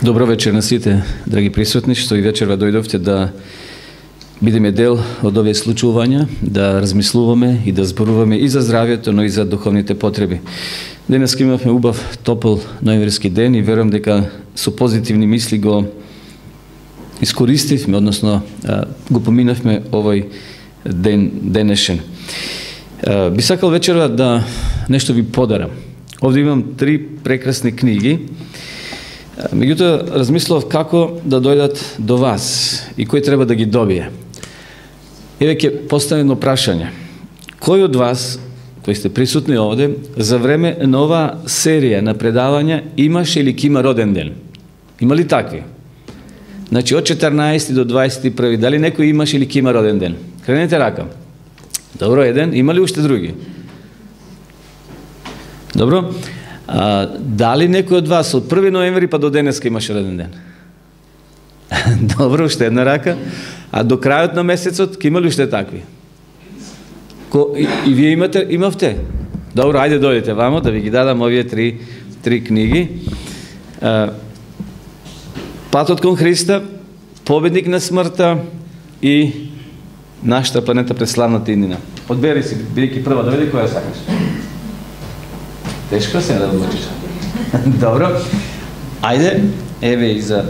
Добро вечер на сите, драги присутни, што и вечерва дојдовте да бидеме дел од овие случувања, да размислуваме и да зборуваме и за здравјето, но и за духовните потреби. Денес имавме убав, топол ноемврски ден и верувам дека со позитивни мисли го искористивме, односно го поминавме овој ден денешен. Би сакал вечерва да нешто ви подарам. Овде имам 3 прекрасни книги. Меѓутоа, размислував како да дојдат до вас и кој треба да ги добие. Еве ќе поставам едно прашање. Кој од вас, кои сте присутни овде, за време на оваа серија на предавања имаше или ќе има роден ден? Има ли такви? Значи, од 14 до 21, дали некој имаше или ќе има роден ден? Кренете рака. Добро, еден. Има ли уште други? Добро. Дали некој од вас од 1 ноември па до денеска имаше роден ден? Добро, уште една рака. А до крајот на месецот ќе има ли уште такви? И вие имавте? Добро, ајде дојдете вамо да ви ги дадам овие три книги. Патот кон Христа, Победник на смртта и Нашата планета пред славната иднина. Одбери си, бидејќи прва, доведи која сакаш. Тешко се да одлучиш. Добро. Ајде, еве и за...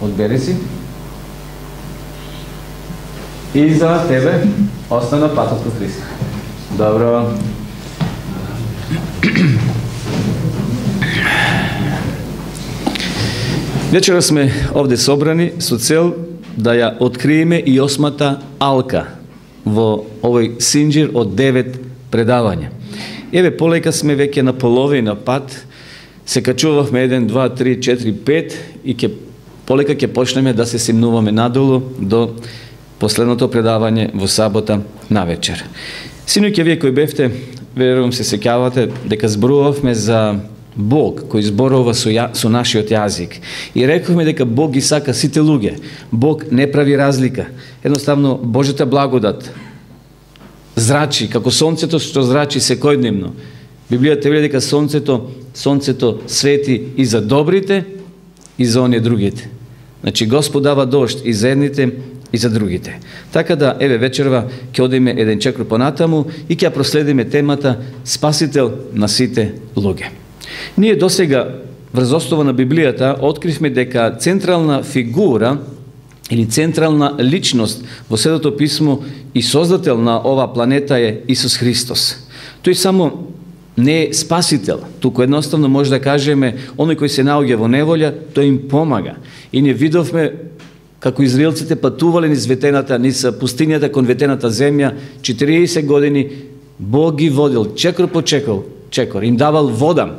Одбери си. И за тебе остана Патот кон Христа. Добро. Вечера сме овде собрани со цел да ја откриеме и 8-та алка во овој синџир од 9 предавања. Еве, полека сме веќе на половина пат, се качувавме 1, 2, 3, 4, 5 и полека ќе почнеме да се симнуваме надолу до последното предавање во сабота навечер. Синоќа, вие кои бевте, верувам се сеќавате дека зборувавме за Бог кој зборува со нашиот јазик. И рековме дека Бог ги сака сите луѓе. Бог не прави разлика. Едноставно, Божјата благодат зрачи, како сонцето што зрачи секојдневно. Библијата вели дека сонцето свети и за добрите и за оние другите. Значи, Господ дава дожд и за едните и за другите. Така да, еве, вечерва ќе одиме еден чекор понатаму и ќе проследиме темата Спасител на сите луѓе. Ние досега врз основа на Библијата откривме дека централна фигура или централна личност во Светото писмо и создател на оваа планета е Исус Христос. Тој само не е спасител, туку едноставно може да кажеме оној кој се наоѓа во неволја, тој им помага. И не видовме како израелците патувале низ пустињата кон ветената земја 40 години, Бог ги водил чекор по чекор, им давал вода,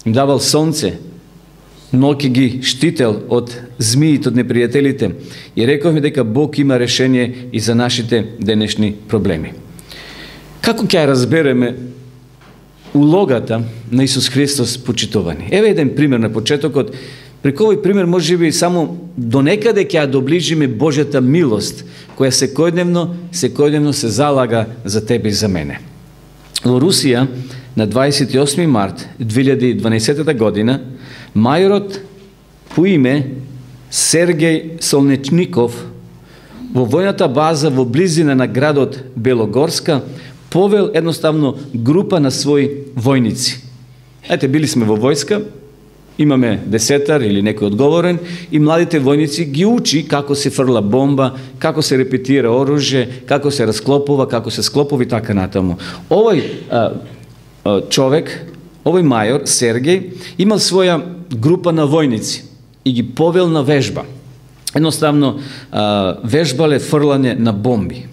им давал сонце, но ќе ги штител од змиите, од непријателите. И рековме дека Бог има решение и за нашите денешни проблеми. Како ќе ја разбереме улогата на Исус Христос почитувани? Еве еден пример на почетокот. Преку овој пример можеби само донекаде ќе ја доближиме Божјата милост, која секојдневно се залага за тебе и за мене. Во Русија на 28 март 2012 година мајорот по име Сергеј Солнечников во војната база во близина на градот Белогорска повел едноставно група на своји војници. Ете, били сме во војска, имаме десетар или некој одговорен и младите војници ги учи како се фрла бомба, како се репетира оружје, како се расклопува, како се склопува и така натаму. Овој човек, овој мајор, Сергеј, имал своја група на војници и ги повел на вежба. Едноставно, вежбале фрлање на бомби.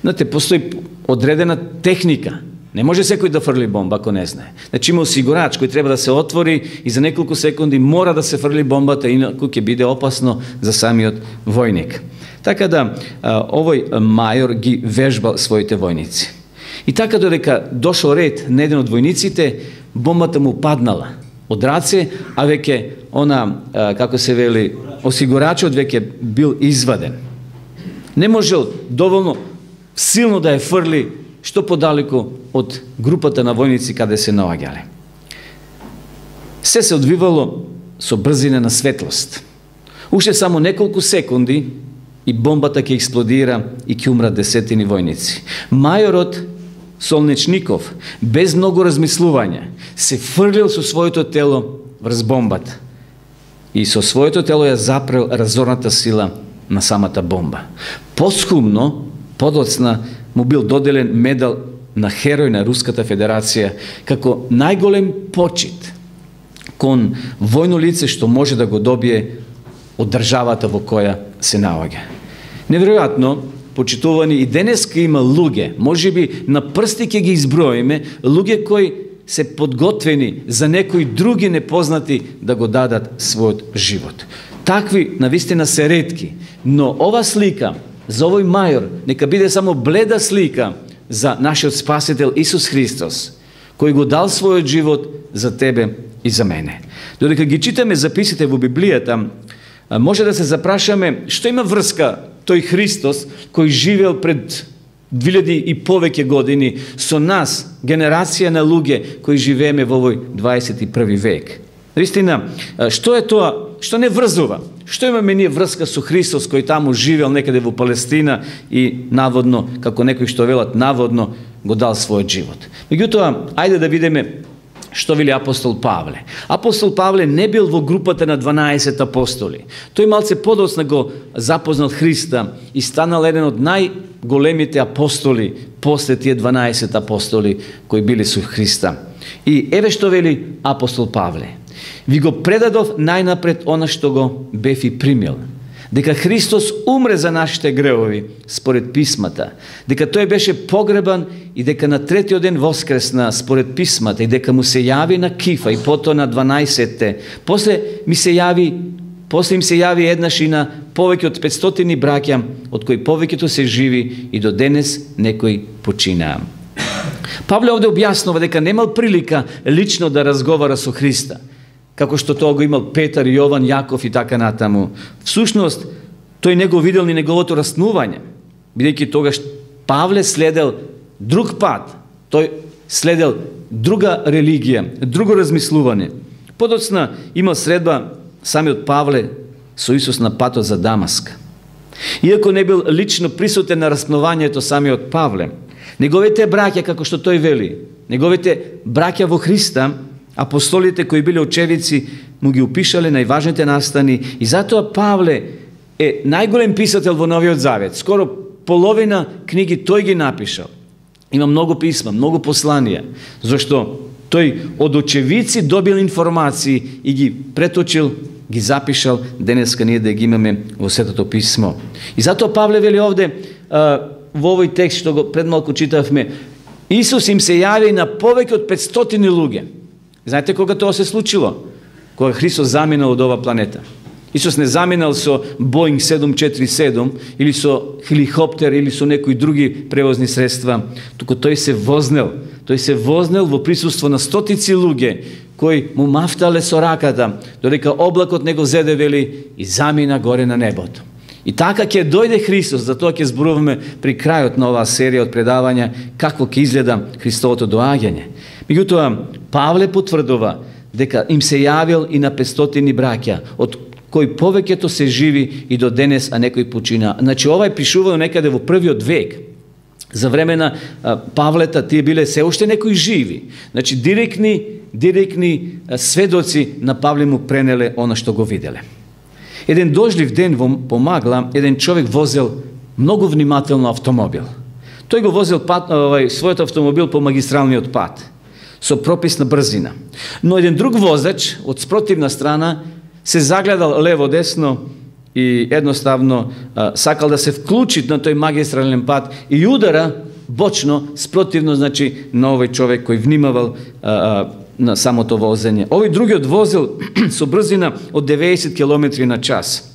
Знаете, постои одредена техника. Не може секој да фрли бомба ако не знае. Значи има осигурач кој треба да се отвори и за неколку секунди мора да се фрли бомбата, инаку ќе биде опасно за самиот војник. Така да, овој мајор ги вежбал своите војници. И така додека дошол ред на еден од војниците, бомбата му паднала од раце, а веќе како се вели, осигурачот веќе бил изваден. Не можел доволно силно да ја фрли што подалеку од групата на војници каде се наоѓале. Се одвивало со брзина на светлост. Уште само неколку секунди и бомбата ќе експлодира и ќе умрат десетини војници. Мајорот Солнечников, без многу размислување, се фрлил со своето тело врз бомбата и со своето тело ја запрел разорната сила на самата бомба. Посхумно, подоцна, му бил доделен медал на херој на Руската Федерација како најголем почит кон војно лице што може да го добие од државата во која се наоѓа. Неверојатно, почитувани, и денеска има луѓе, можеби на прсти ќе ги изброиме, луѓе кои се подготвени за некои други непознати да го дадат својот живот. Такви навистина се ретки, но ова слика за овој мајор нека биде само бледа слика за нашиот Спасител Исус Христос, кој го дал својот живот за тебе и за мене. Додека ги читаме записите во Библијата, може да се запрашаме што има врска тој Христос кој живеел пред 2000 и повеќе години со нас, генерација на луѓе кои живееме во овој 21 век. Наистина, што е тоа? Што не врзува? Што имаме ние врска со Христос кој таму живеел некаде во Палестина и наводно, како некои што велат, наводно го дал својот живот. Меѓутоа, ајде да видиме што вели апостол Павле. Апостол Павле не бил во групата на 12 апостоли. Тој малце подоцна го запознал Христа и станал еден од најголемите апостоли после тие 12 апостоли кои били со Христа. И еве што вели апостол Павле. Ви го предадов најнапред она што го бев и примил. Дека Христос умре за нашите гревови според писмата, дека тој беше погребан и дека на третиот ден воскресна според писмата и дека му се јави на Кифа и потоа на 12-те. После им се јави еднаш и на повеќе од 500 браќа, од кои повеќето се живи и до денес некои починаа. Павле овде објаснува дека немал прилика лично да разговара со Христа, како што тоа го имал Петар, Јован, Јаков и така натаму. Всушност, тој не го видел ни неговото раснување, бидејќи тогаш Павле следел друг пат, тој следел друга религија, друго размислување. Подоцна имал средба самиот Павле со Исус на патот за Дамаск. Иако не бил лично присутен на раснувањето самиот Павле, неговите браќа, како што тој вели, неговите браќа во Христа, апостолите кои биле очевици, му ги опишале најважните настани и затоа Павле е најголем писател во Новиот Завет. Скоро половина книги тој ги напишал. Има многу писма, многу посланија, зашто тој од очевици добил информации и ги преточил, ги запишал, денеска ние да ги имаме во Светото писмо. И затоа Павле вели овде, во овој текст што го пред малку читавме, Исус им се јави на повеќе од 500 луѓе. Знаете кога тоа се случило? Кога Христос заминал од ова планета. Исус не заминал со Боинг 747 или со хеликоптер или со некои други превозни средства, туку тој се вознел. Тој се вознел во присуство на стотици луѓе кои му мафтале со раката, додека облакот не го зеде, вели, и замина горе на небото. И така ќе дојде Христос, затоа ќе зборуваме при крајот на оваа серија од предавања како ќе изгледа Христовото доаѓање. Меѓутоа, Павле потврдува дека им се јавил и на 500 браќа, од кои повеќето се живи и до денес, а некои почина. Значи, ова е пишувано некаде во првиот век. За време на Павлета тие биле се уште некои живи. Значи, директни сведоци на Павле му пренеле она што го виделе. Еден дождлив ден по магла, еден човек возел многу внимателно автомобил. Тој го возел својот автомобил по магистралниот пат, со прописна брзина. Но еден друг возач од спротивна страна се загледал лево-десно и едноставно сакал да се вклучи на тој магистрален пат и удара бочно, спротивно, значи, на овој човек кој внимавал на самото возење. Овој другиот возел со брзина од 90 км на час.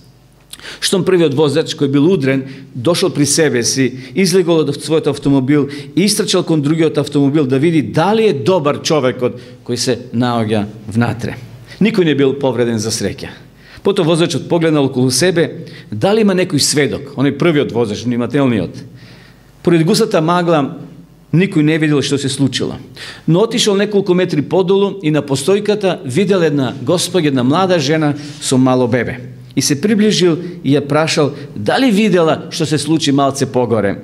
Штом првиот возач кој бил удрен, дошол при себе си, излегол од својот автомобил и истрчал кон другиот автомобил да види дали е добар човекот кој се наоѓа внатре. Никој не бил повреден за среќа. Потоа возачот погледнал околу себе, дали има некој сведок, оној првиот возач, внимателниот. Поред густата магла, Никој не видел што се случило. Но отишол неколку метри подолу и на постојката видел една госпоѓа, една млада жена со мало бебе. И се приближил и ја прашал дали видела што се случи малце погоре.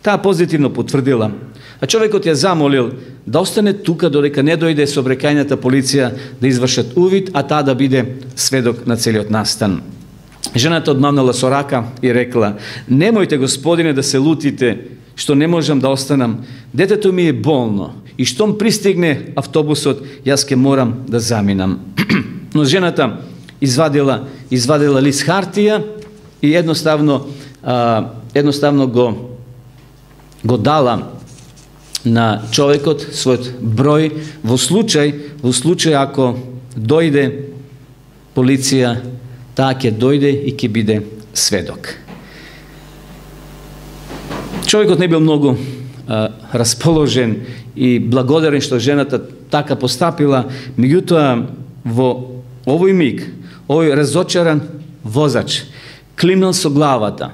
Таа позитивно потврдила. А човекот ја замолил да остане тука додека не дојде сообраќајната полиција да извршат увид, а таа да биде сведок на целиот настан. Жената одмамнала со рака и рекла: "Немојте, Господине, да се лутите што не можам да останам. Детето ми е болно и штом пристигне автобусот, јас ке морам да заминам." Но жената извадила лист хартија и едноставно го дала на човекот својот број во случај ако дојде полиција, таа ќе дојде и ќе биде сведок. Човекот не бил многу расположен и благодарен што жената така постапила, меѓутоа во овој миг, овој разочаран возач климнал со главата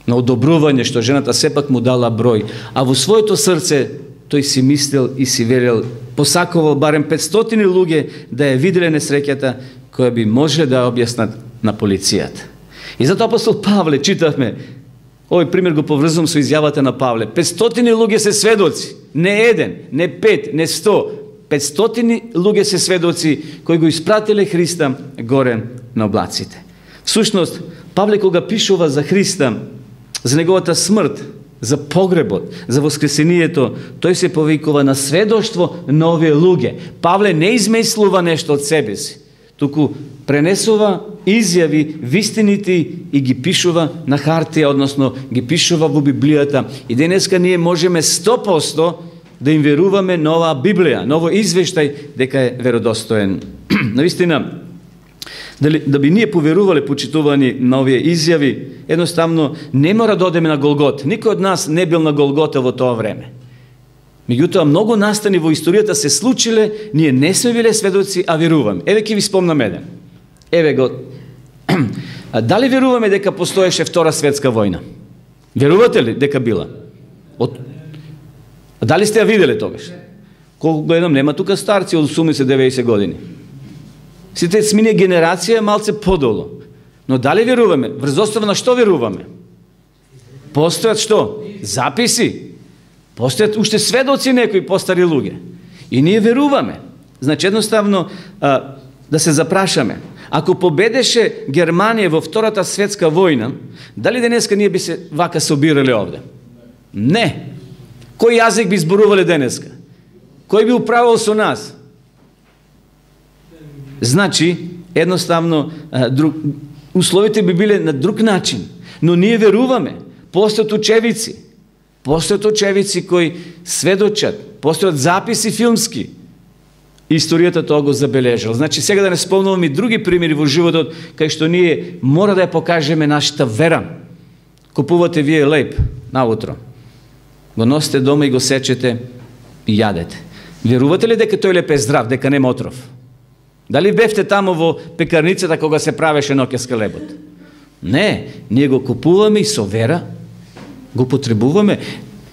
на одобрување што жената сепак му дала број, а во своето срце тој си мислел и си верил, посакувал барем 500 луѓе да ја виделе несреќата која би може да ја објаснат на полицијата. И затоа апостол Павле, читавме, овој пример го поврзувам со изјавата на Павле, 500 луѓе се сведоци, не еден, не 5, не 100, 500 луѓе се сведоци кои го испратиле Христа горе на облаците. Всушност, Павле кога пишува за Христа, за неговата смрт, за погребот, за воскресението, тој се повикува на сведоштво на овие луѓе. Павле не измислува нешто од себе си, туку пренесува изјави, вистините и ги пишува на хартија, односно ги пишува во Библијата. И денеска ние можеме 100% да им веруваме на оваа Библија, на овој извештај дека е веродостоен. Навистина, да би ние поверувале, почитувани на овие изјави, едноставно не мора да одеме на Голгота. Никој од нас не бил на Голгота во тоа време. Меѓутоа, многу настани во историјата се случиле, ние не сме биле сведоци, а веруваме. Еве ќе ви спомнам еден. Еве го. Дали веруваме дека постоеше Втора светска војна? Верувате ли дека била? Дали сте ја виделе тогаш? Колку гледам, нема тука старци од 80-90 години. Сите смине генерација малце подолу. Но дали веруваме? Врз основа на што веруваме? Постојат што? Записи. Постојат уште сведоци некои постари луѓе. И ние веруваме. Значи, едноставно, да се запрашаме. Ако победеше Германија во Втората светска војна, дали денеска ние би се вака собирали овде? Не. Кој јазик би зборувале денеска? Кој би управувал со нас? Значи, едноставно, условите би биле на друг начин. Но ние веруваме. Постојат учевици кои сведочат, постојат записи филмски. Историјата тоа го забележала. Значи, сега да не спомнувам и други примери во животот, кај што ние мора да ја покажеме нашата вера. Купувате вие лејп наутро, го носите дома и го сечете и јадете. Верувате ли дека тој леп е здрав, дека нема отров? Дали бевте таму во пекарницата кога се правеше ноќеска лебот? Не, ние го купуваме и со вера го потребуваме.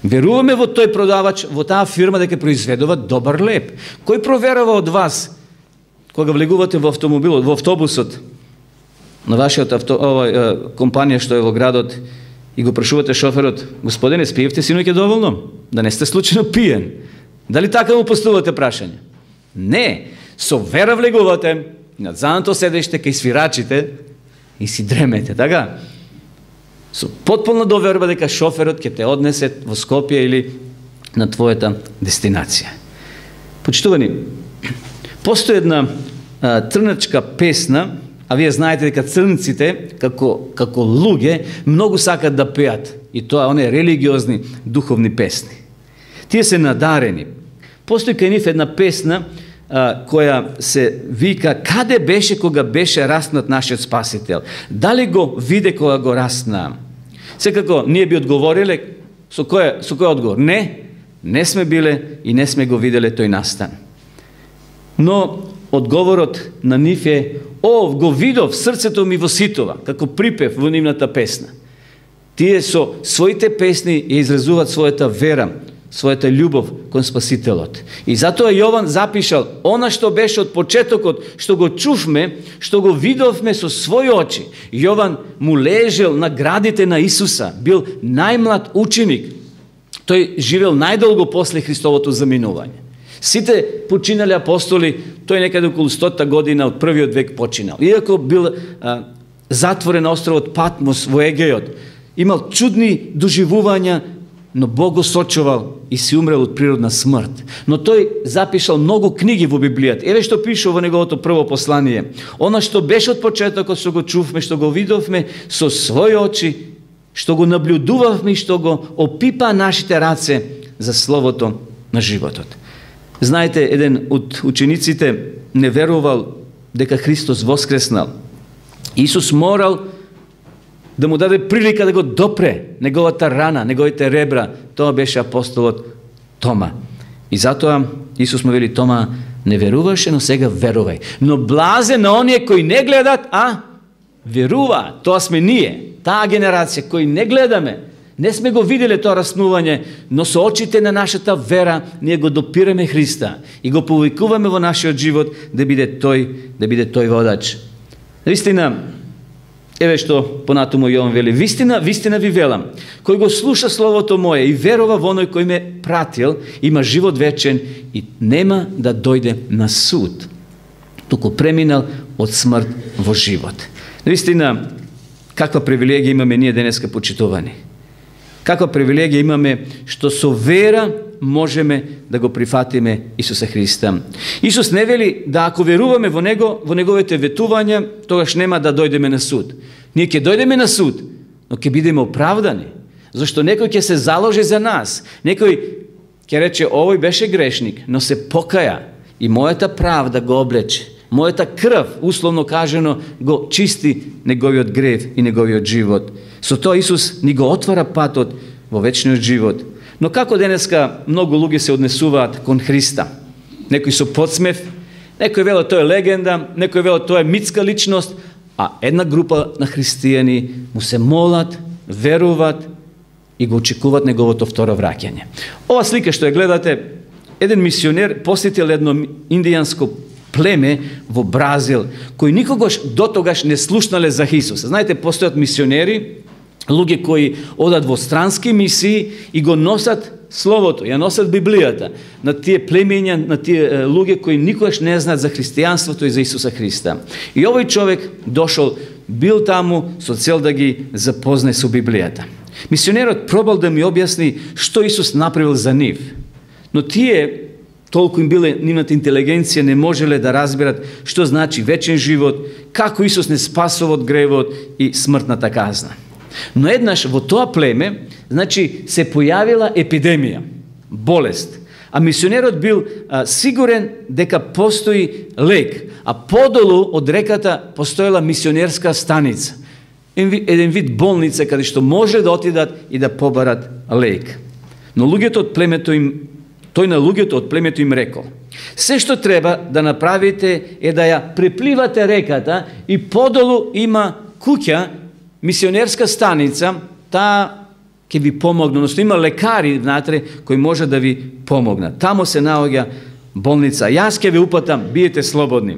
Веруваме во тој продавач, во таа фирма дека произведува добар леб. Кој проверува од вас кога влегувате во автомобилот, во автобусот на вашиот компанија што е во градот и го прашувате шоферот: "Господине, спиевте синоќа доволно? Да не сте случајно пиен?" Дали така му постувате прашање? Не, со вера влегувате на задното седиште кај свирачите и си дремете, така? Со потполна доверба дека шоферот ќе те однесе во Скопје или на твојата дестинација. Почитувани, постои една црначка песна, а вие знаете дека црнците, како луѓе, многу сакат да пеат. И тоа оние религиозни, духовни песни. Тие се надарени. Постои кај нив една песна која се вика: "Каде беше кога беше раснат нашиот Спасител? Дали го виде кога го расна?" Секако ние би одговориле со кој одговор? Не сме биле и не сме го виделе тој настан. Но одговорот на нив е: "О, го видов, срцето ми во ситова", како припев во нивната песна. Тие со своите песни ја изразуваат својата вера својата љубов кон Спасителот. И затоа Јован запишал, она што беше од почетокот, што го чувме, што го видовме со своји очи. Јован му лежел на градите на Исуса, бил најмлад ученик. Тој живел најдолго после Христовото заминување. Сите починале апостоли, тој некаде околу 100 година од првиот век починал. Иако бил затворен на островот Патмос во Егејот, имал чудни доживувања, но Бог го сочувал и си умрел од природна смрт. Но тој запишал многу книги во Библијата. Еве што пише во неговото прво послание. Она што беше од почетокот, што го чувме, што го видовме со своји очи, што го наблюдувавме и што го опипа нашите раце за словото на животот. Знаете, еден од учениците не верувал дека Христос воскреснал. Исус морал да му даде прилика да го допре неговата рана, неговите ребра. Тоа беше апостолот Тома. И затоа Исус му вели: Тома, не веруваше, но сега верувај. Но блазе на оние кои не гледат, а верува. Тоа сме ние, таа генерација кои не гледаме. Не сме го виделе тоа раснување, но со очите на нашата вера ние го допираме Христа и го повикуваме во нашиот живот да биде тој водач. Вистина, еве што понатаму Јован вели: вистина, вистина ви велам, кој го слуша словото мое и верува во оној кој ме пратил, има живот вечен и нема да дојде на суд, туку преминал од смрт во живот. Вистина, каква привилегија имаме ние денеска, почитувани. Каква привилегија имаме што со вера можеме да го прифатиме Исуса Христа. Исус не вели да ако веруваме во Него, во Неговите ветувања, тогаш нема да дојдеме на суд. Ние ќе дојдеме на суд, но ќе бидеме оправдани, зашто некој ќе се заложи за нас. Некој ќе рече: овој беше грешник, но се покаја и мојата правда го облече. Мојата крв, условно кажано, го чисти неговиот грев и неговиот живот. Со тоа Исус ни го отвара патот во вечниот живот. Но како денеска многу луѓе се однесуваат кон Христа? Некои со подсмев, некои велат тоа е легенда, некои велат тоа е митска личност, а една група на христијани му се молат, веруваат и го очекуваат неговото второ враќање. Ова слика што ја гледате, еден мисионер посетил едно индијанско племе во Бразил, кои никогаш дотогаш не слушнале за Исуса. Знаете, постојат мисионери, луѓе кои одат во странски мисии и го носат Словото, ја носат Библијата на тие племења, на тие луѓе кои никогаш не знаат за христијанството и за Исуса Христа. И овој човек дошол, бил таму со цел да ги запознае со Библијата. Мисионерот пробал да ми објасни што Исус направил за нив, но тие толку им биле нивната интелигенција, не можеле да разберат што значи вечен живот, како Исус не спасува од гревот и смртната казна. Но еднаш во тоа племе, значи, се појавила епидемија, болест, а мисионерот бил сигурен дека постои лек, а подолу од реката постоела мисионерска станица, еден вид болница каде што може да отидат и да побарат лек. Но луѓето од племето им Тој на луѓето од племето им рекол: се што треба да направите е да ја препливате реката и подолу има куќа, мисионерска станица, таа ќе ви помогне, односно има лекари внатре кои може да ви помогнат. Тамо се наоѓа болница. Јас ќе ви упатам, биете слободни.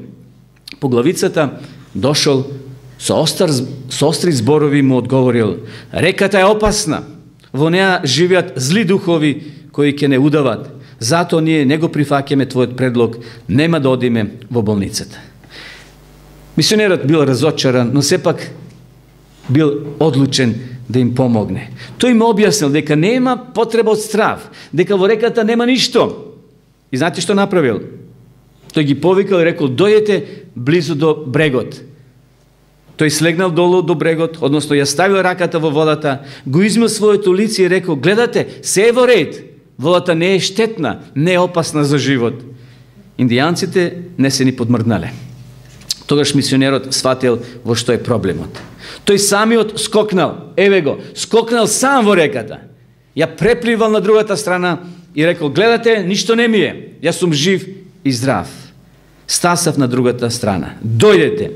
По главицата дошол со остри зборови му одговорил: реката е опасна, во неа живеат зли духови кои ќе не удават. Затоа ние не го прифаќаме твојот предлог, нема да одиме во болницата. Мисионерот бил разочаран, но сепак бил одлучен да им помогне. Тој им објаснил дека нема потреба од страв, дека во реката нема ништо. И знаете што направил? Тој ги повикал и рекол: дојдете близу до брегот. Тој слегнал долу до брегот, односно ја ставил раката во водата, го измил своето лице и рекол: гледате, се е во ред. Водата не е штетна, не е опасна за живот. Индијанците не се ни подмрднале. Тогаш мисионерот сватил во што е проблемот. Тој самиот скокнал, еве го, скокнал сам во реката. Ја препливал на другата страна и рекол: гледате, ништо не ми е, јас сум жив и здрав. Стасав на другата страна. Дојдете.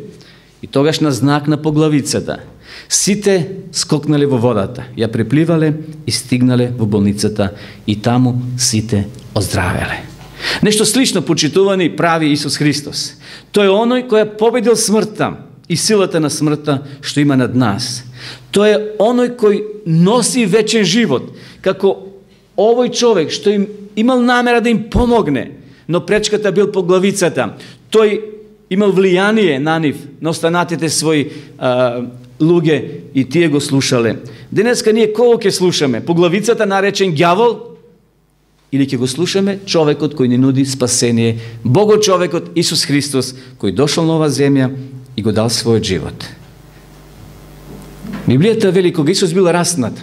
И тогаш на знак на поглавицата Сите скокнале во водата, ја препливале и стигнале во болницата и таму сите оздравеле. Нешто слично, почитувани, прави Исус Христос. Тој е оној кој е победил смртта и силата на смртта што има над нас. Тој е оној кој носи вечен живот, како овој човек што им имал намера да им помогне, но пречката бил по главицата. Тој имал влијание на нив, на останатите своји луѓе и тие го слушале. Денеска ние кого ќе слушаме? По главицата наречен ѓавол или ќе го слушаме човекот кој ни нуди спасение, Богочовекот Исус Христос, кој дошол на оваа земја и го дал својот живот. Библијата вели кога Исус бил раснат,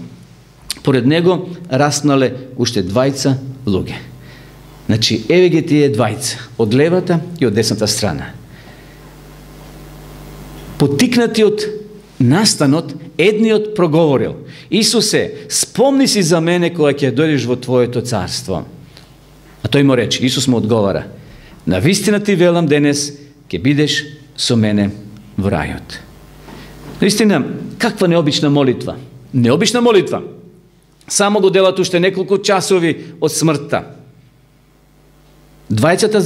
поред него раснале уште двајца луѓе. Значи, еве ги тие двајца, од левата и од десната страна. Потикнати од настанот, едниот проговорил: Исусе, спомни си за мене кога ќе дојдеш во Твоето царство. А тој му рече, Исус му одговара: навистина ти велам денес, ќе бидеш со мене во рајот. Наистина, каква необична молитва. Необична молитва. Само го делат уште неколку часови од смртта. Двајцата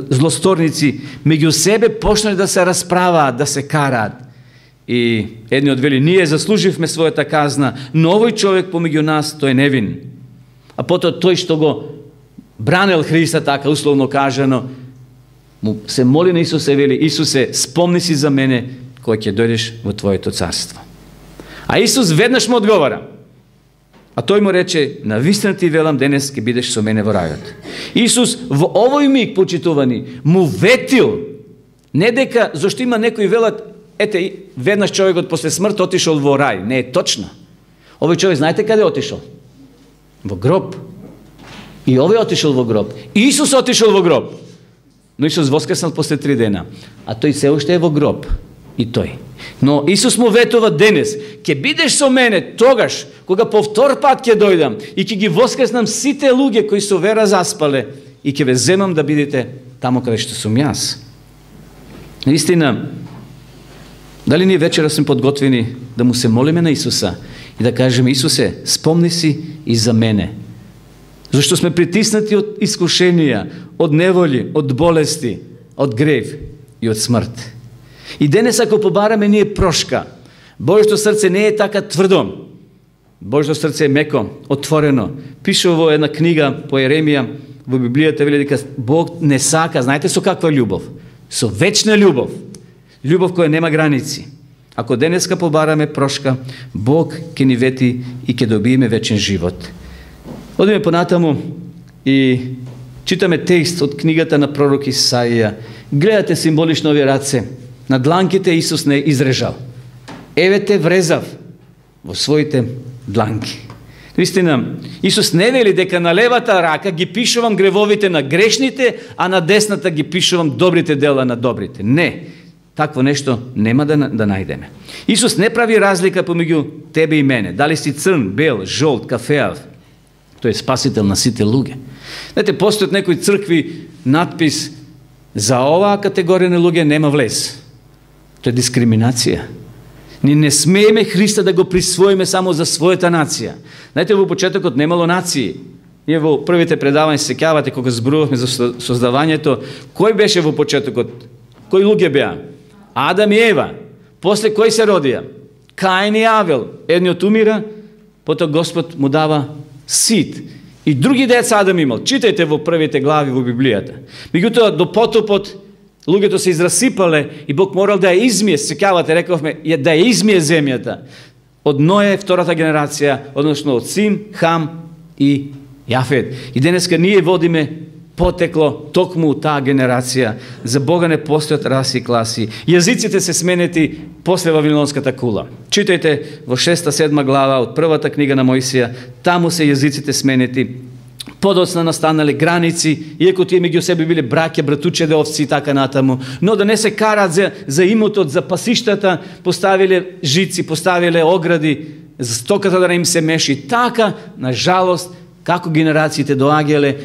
злосторници меѓу себе почнале да се расправаат, да се караат. И едниот вели: ние заслуживме својата казна, но овој човек помеѓу нас, тој е невин. А потоа тој што го бранел Христа, така условно кажано, му се моли на Исусе, вели: Исусе, спомни си за мене кога ќе дојдеш во Твоето царство. А Исус веднаш му одговара. А тој му рече: навистина ти велам денес ќе бидеш со мене во рајот. Исус во овој миг, почитувани, му ветил, не дека зашто има некои велат, ете, веднаш човекот после смрт отишол во рај. Не е точно. Овој човек знаете каде отишол? Во гроб. И овој отишол во гроб. И Исус отишол во гроб. Но Исус воскреснал после 3 дена. А тој се уште е во гроб. И тој. Но Исус му ветува денес: ќе бидеш со мене тогаш, кога повтор пат ќе дојдам и ќе ги воскреснам сите луѓе кои со вера заспале и ќе ве земам да бидете таму каде што сум јас. Наистина, дали ние вечера сме подготвени да му се молиме на Исуса и да кажеме: Исусе, спомни си и за мене. Зашто сме притиснати од искушенија, од неволи, од болести, од грев и од смрт. И денес ако побараме ние прошка, Божјото срце не е така тврдо. Божјото срце е меко, отворено. Пише во една книга по Еремија, во Библијата вели дека Бог не сака, знаете со каква љубов? Со вечна љубов. Љубов која нема граници. Ако денеска побараме прошка, Бог ќе ни вети и ќе добиеме вечен живот. Одиме понатаму и читаме текст од книгата на пророк Исаија. Гледате символично овие раце. На дланките Исус не изрежал. Еве те врезав во своите дланки. Наистина, Исус не вели дека на левата рака ги пишувам гревовите на грешните, а на десната ги пишувам добрите дела на добрите. Не. Такво нешто нема да најдеме. Исус не прави разлика помеѓу тебе и мене. Дали си црн, бел, жолт, кафеав. Тој е спасител на сите луѓе. Знаете, постојат некои цркви надпис: за оваа категорија на луѓе нема влез. Тоа е дискриминација. Ние не смееме Христа да го присвоиме само за својата нација. Знаете, во почетокот немало нации. Ние во првите предавања се сеќавате кога зборувавме за создавањето, кој беше во почетокот? Кои луѓе беа? Адам и Ева. После кој се родија? Каин и Авел. Едниот умира, потоа Господ му дава сит. И други деца Адам имал. Читајте во првите глави во Библијата. Меѓутоа, до потопот, луѓето се израсипале и Бог морал да ја измие, сеќавате, рековме, да ја измие земјата. Од Ноe, втората генерација, односно од Сим, Хам и Јафет. И денеска ние водиме потекло токму таа генерација. За Бога не постојат раси и класи. Јазиците се сменети после Вавилонската кула. Читајте во 6-7 глава од првата книга на Мојсија, таму се јазиците сменети. Подоцна настанале граници, иако тие меѓу себе биле браќа, братучеде, овци и така натаму, но да не се карат за имотот, за пасиштата, поставиле жици, поставиле огради, за стоката да не им се меши. Така, на жалост, како генерациите доаѓале,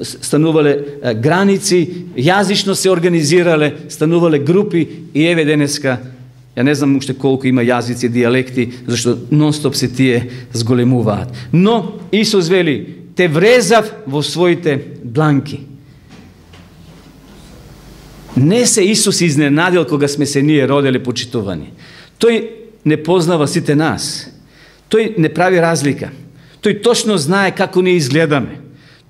станувале граници, јазично се организирале, станувале групи и еве денеска Ја не знам уште колку има јазици, дијалекти, зашто нон-стоп се тие зголемуваат. Но Исус вели, те врезав во своите дланки. Не се Исус изненадил кога сме се ние родели почитувани. Тој не познава сите нас. Тој не прави разлика. Тој точно знае како ние изгледаме.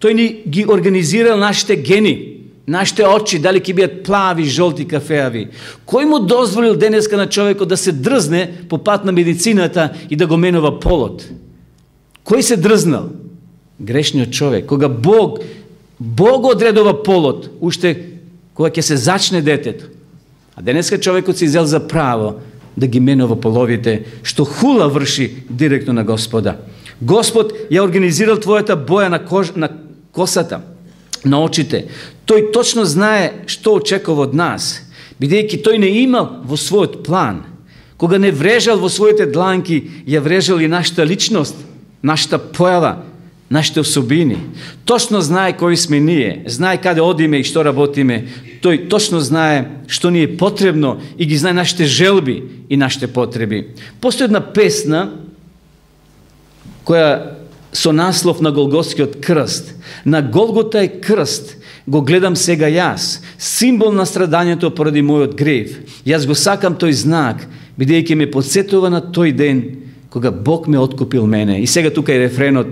Тој ни ги организирал нашите гени, нашите очи, дали ќе бидат плави, жолти, кафеави. Кој му дозволил денеска на човекот да се дрзне по пат на медицината и да го менува полот? Кој се дрзнал? Грешниот човек. Кога Бог одредува полот, уште кога ќе се зачне детето. А денеска човекот се изел за право да ги менува половите, што хула врши директно на Господа. Господ ја организирал твојата боја на косата, на очите. Тој точно знае што очекува од нас, бидејќи тој не имал во својот план. Кога не врежал во своите дланки, ја врежал и нашата личност, нашата појава, нашите особини. Точно знае кои сме ние, знае каде одиме и што работиме. Тој точно знае што ни е потребно и ги знае нашите желби и нашите потреби. Постои една песна која со наслов на Голготскиот крст. На Голгота е крст, го гледам сега јас, символ на страдањето поради мојот грев. Јас го сакам тој знак, бидејќи ме подсетува на тој ден кога Бог ме откупил мене. И сега тука е рефренот.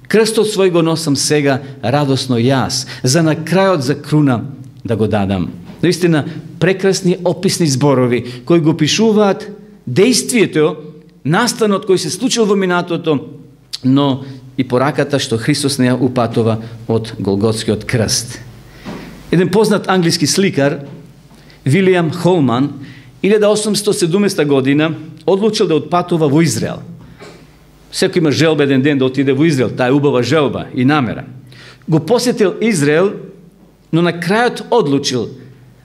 Крстот свој го носам сега радосно јас, за на крајот за круна да го дадам. Наистина прекрасни описни зборови кои го пишуваат дејствието, настанот кој се случил во минатото, но и пораката што Христос не ја упатува од Голготскиот крст. Еден познат англиски сликар, Вилијам Холман, 1870 година одлучил да отпатува во Израел. Секој има желба еден ден да отиде во Израел, таа е убава желба и намера. Го посетил Израел, но на крајот одлучил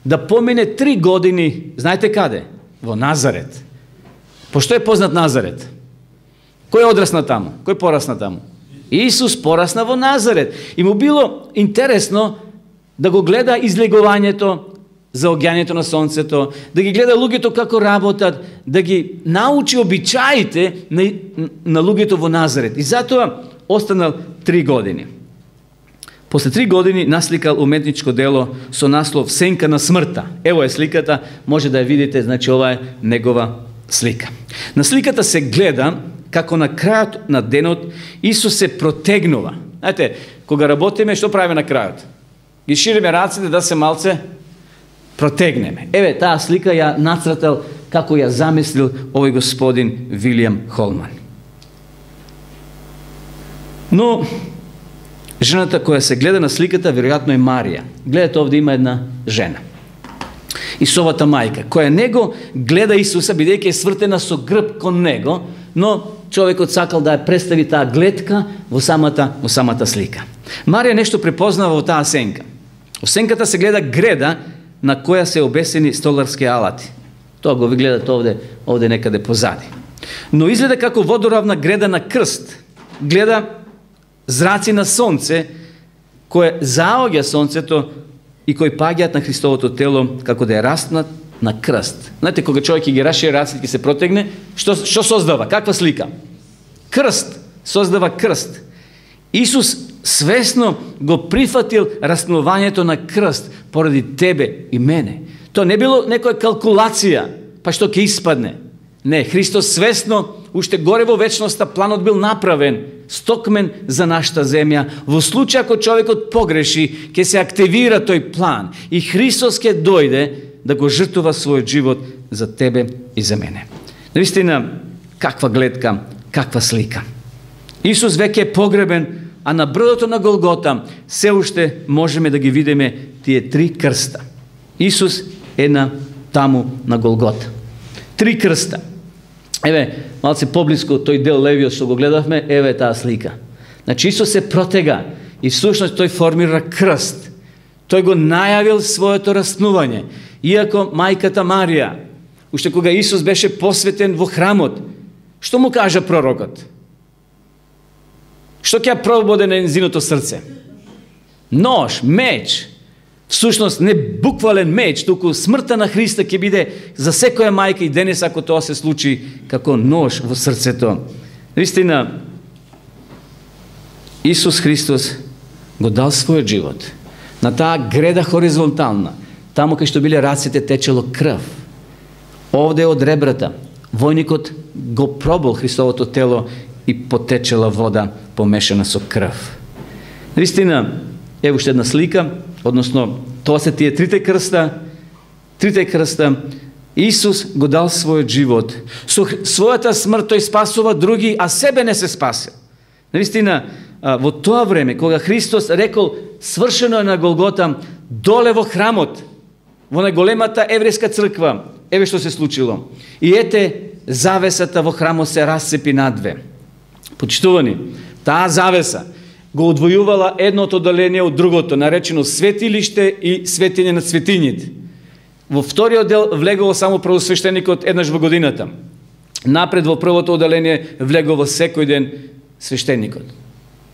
да помине 3 години, знаете каде? Во Назарет. Пошто е познат Назарет? Кој одрасна таму? Кој порасна таму? Исус порасна во Назарет. И му било интересно да го гледа излегувањето, заоѓањето на сонцето, да ги гледа луѓето како работат, да ги научи обичаите на луѓето во Назарет. И затоа останал 3 години. После 3 години насликал уметничко дело со наслов Сенка на смртта. Ево е сликата, може да ја видите, значи ова е негова слика. На сликата се гледа како на крајот на денот Исус се протегнува. Знаете, кога работиме, што правиме на крајот? Ги шириме раците да се малце протегнеме. Еве, таа слика ја нацртал како ја замислил овој господин Вилијам Холман. Но жената која се гледа на сликата веројатно е Марија. Гледате, овде има една жена. Исовата мајка, која него гледа Исуса, бидејќи е свртена со грб кон него, но човекот сакал да ја представи таа гледка во самата слика. Марија нешто препознава во таа сенка. Во сенката се гледа греда на која се обесени столарски алати. Тоа го ви гледате овде некаде позади. Но изгледа како водоравна греда на крст. Гледа зраци на сонце, кое заоѓа сонцето и кои паѓаат на Христовото тело, како да е распнат на крст. Знаете, кога човек ги рашири раците, ќе се протегне, што создава? Каква слика? Крст. Создава крст. Исус свесно го прифатил распнувањето на крст поради тебе и мене. Тоа не било некоја калкулација, па што ќе испадне. Не, Христос свесно, уште горе во вечноста, планот бил направен, стокмен за нашата земја. Во случај ако човекот погреши, ќе се активира тој план и Христос ќе дојде да го жртува својот живот за тебе и за мене. Наистина, каква гледка, каква слика. Исус веќе е погребен, а на брдото на Голгота се уште можеме да ги видиме тие 3 крста. Исус е таму на Голгота. 3 крста. Еве, малце поблиску тој дел левиот што го гледавме, еве таа слика. Значи Исус се протега и всушност тој формира крст. Тој го најавил своето раснување. Иако мајката Марија, уште кога Исус беше посветен во храмот, што му кажа пророкот? Што ќе прободе на незиното срце? Нож, меч. Всушност не буквален меч, туку смртта на Христа ќе биде за секоја мајка и денес ако тоа се случи како нож во срцето. Наистина, Исус Христос го дал својот живот. На таа греда хоризонтална, таму кај што биле раците течело крв. Овде од ребрата, војникот го пробол Христовото тело и потечела вода помешана со крв. Наистина, ево уште една слика, односно, тоа се тие трите крста. Исус го дал својот живот. Со својата смрт тој спасува други, а себе не се спасил. Наистина, во тоа време, кога Христос рекол свршено е на Голгота, доле во храмот, во најголемата еврејска црква, еве што се случило. И ете, завесата во храмот се расцепи надве. Почитувани, таа завеса го одвојувала едното одделение од другото, наречено светилиште и светиње на светињите. Во вториот дел влегол само првосвештеникот еднаш во годината. Напред во првото одделение влегол во секој ден свештеникот.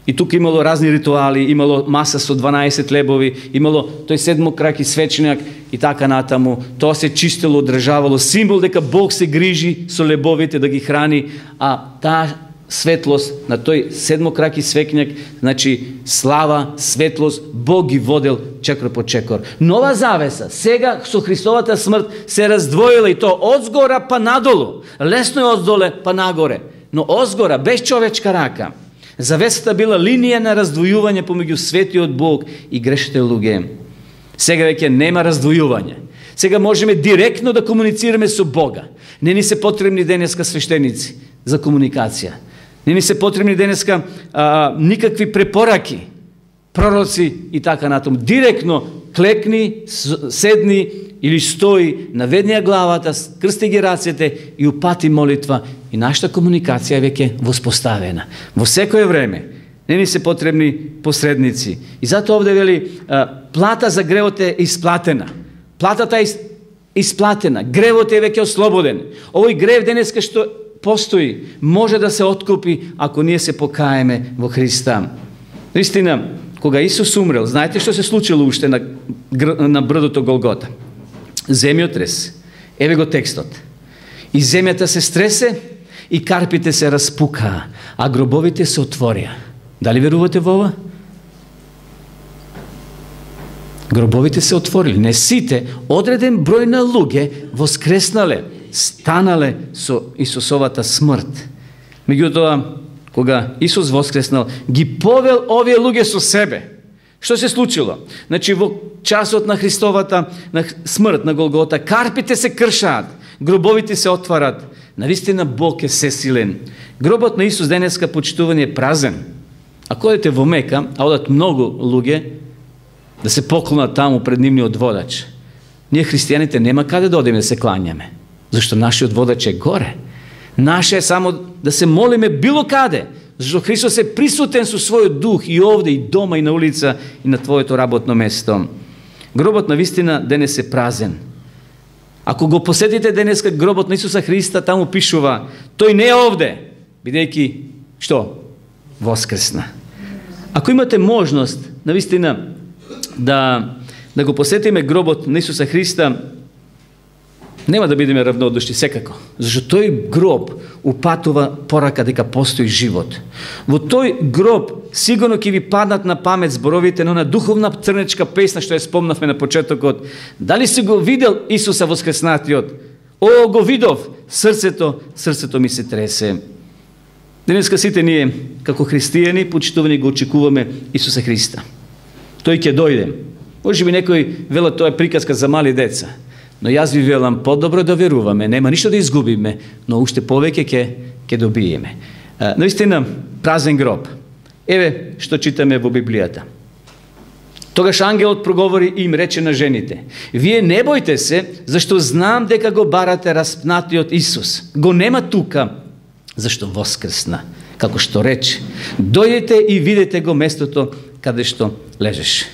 И тука имало разни ритуали, имало маса со 12 лебови, имало тој седмокраки свечник и така натаму. Тоа се чистело, одржавало, символ дека Бог се грижи со лебовите да ги храни, а таа светлост на тој седмокраки свечник, значи слава, светлост, Бог ги водел чекор по чекор. Нова завеса, сега со Христовата смрт се раздвоила и то одзгора па надолу. Лесно е оддоле па нагоре, но одзгора без човечка рака. Завесата била линија на раздвојување помеѓу светиот Бог и грешните луѓе. Сега веќе нема раздвојување. Сега можеме директно да комуницираме со Бога. Не ни се потребни денеска свештеници за комуникација. Не ни се потребни денеска никакви препораки, пророци и така натаму. Директно клекни, седни или стои, наведни ја главата, крсти ги рацете и упати молитва. И нашата комуникација е веќе воспоставена. Во секое време не ни се потребни посредници. И затоа овде вели, плата за гревот е исплатена. Платата е исплатена. Гревот е веќе ослободен. Овој грев денеска што постои, може да се откупи ако ние се покаеме во Христа. Наистина, кога Исус умрел, знаете што се случило уште на брдото Голгота? Земјотрес. Еве го текстот. И земјата се стресе, и карпите се распукаа, а гробовите се отворија. Дали верувате во ова? Гробовите се отворили. Не сите, одреден број на луѓе воскреснале, станале со Исусовата смрт. Меѓутоа, кога Исус воскреснал, ги повел овие луѓе со себе. Што се случило? Значи, во часот на Христовата на смрт на Голгота, карпите се кршаат, гробовите се отварат. Навистина Бог е сесилен. Гробот на Исус денеска почитувани е празен. Ако одите во Мека, а одат многу луѓе да се поклонат таму пред нивниот водач, ние христијаните нема каде да одиме да се клањаме, зашто нашиот водач е горе. Наше е само да се молиме било каде, зашто Христос е присутен со својот дух и овде, и дома, и на улица, и на твоето работно место. Гробот на вистина денес е празен. Ако го посетите денеска гробот на Исуса Христа, таму пишува, тој не е овде, бидејќи, што? Воскресна. Ако имате можност, навистина, да го посетиме гробот на Исуса Христа, нема да бидеме равнодушни секако, зашто тој гроб упатува порака дека постои живот. Во тој гроб сигурно ќе ви паднат на памет зборовите на духовна црнечка песна што ја спомнавме на почетокот. Дали си го видел Исуса воскреснатиот? О, го видов, срцето ми се тресе. Денеска сите ние, како христијани, почитувани, го очекуваме Исуса Христа. Тој ќе дојде. Може би некој вела тоа е приказка за мали деца. Но јас ви велам, подобро да веруваме, нема ништо да изгубиме, но уште повеќе ќе добиеме. Наистина, празен гроб. Еве што читаме во Библијата. Тогаш ангелот проговори и им рече на жените: вие не бојте се, зашто знам дека го барате распнатиот Исус. Го нема тука, зашто воскресна. Како што рече, дојдете и видете го местото каде што лежеше.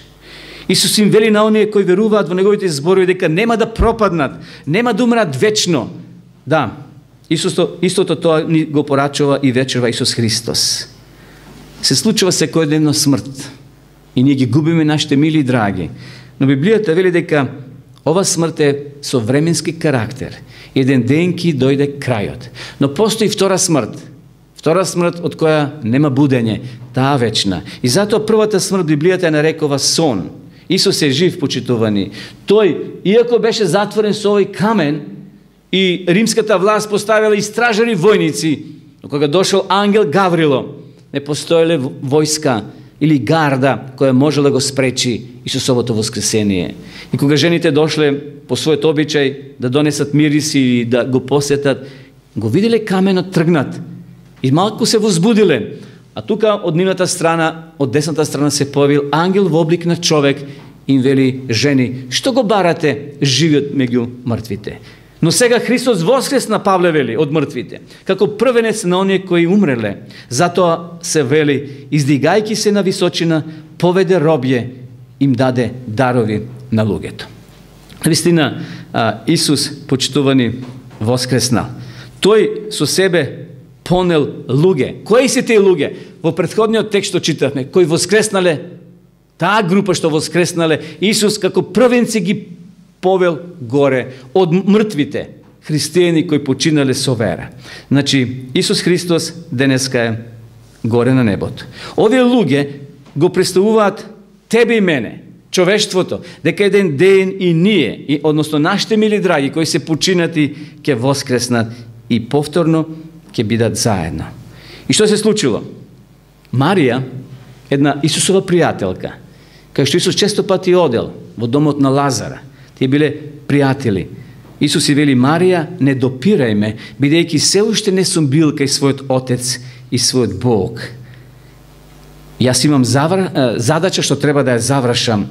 Исус им вели на оние кои веруваат во неговите зборови дека нема да пропаднат, нема да умрат вечно. Да, истото тоа ни го порачува и вечерва Исус Христос. Се случува секојдневно смрт и ние ги губиме нашите мили и драги. Но Библијата вели дека ова смрт е со временски карактер. Еден ден ќе дојде крајот. Но постои втора смрт. Втора смрт од која нема будење, таа вечна. И затоа првата смрт Библијата ја нарекува сон. Исус е жив, почитувани. Тој, иако беше затворен со овој камен, и римската власт поставила истражари војници, но кога дошол ангел Гаврило, не постоеле војска или гарда која можела да го спречи Исусовото воскресение. И кога жените дошле по својот обичај да донесат мириси и да го посетат, го виделе каменот тргнат и малку се возбудиле. А тука од нивната страна, од десната страна се појавил ангел во облик на човек и им вели: жени, што го барате живиот меѓу мртвите? Но сега Христос воскресна, Павле вели, од мртвите, како првенец на оние кои умреле. Затоа се вели: издигајќи се на височина, поведе робје, им даде дарови на луѓето. Навистина, Исус, почитувани, воскресна. Тој со себе понел луѓе. Кои се тие луѓе? Во претходниот текст што читавме, кои воскреснале, таа група што воскреснале, Исус како првенци ги повел горе од мртвите, христијани кои починале со вера. Значи, Исус Христос денеска е горе на небото. Овие луѓе го представуваат тебе и мене, човештвото, дека еден ден и ние, односно нашите мили драги кои се починати, ќе воскреснат и повторно ќе бидат заедно. И што се случило? Марија, една Исусова пријателка, кај што Исус често пати одел во домот на Лазара, тие биле пријатели. Исус и вели: Марија, не допирај ме, бидејќи се уште не сум бил кај својот Отец и својот Бог. Јас имам задача што треба да ја завршам.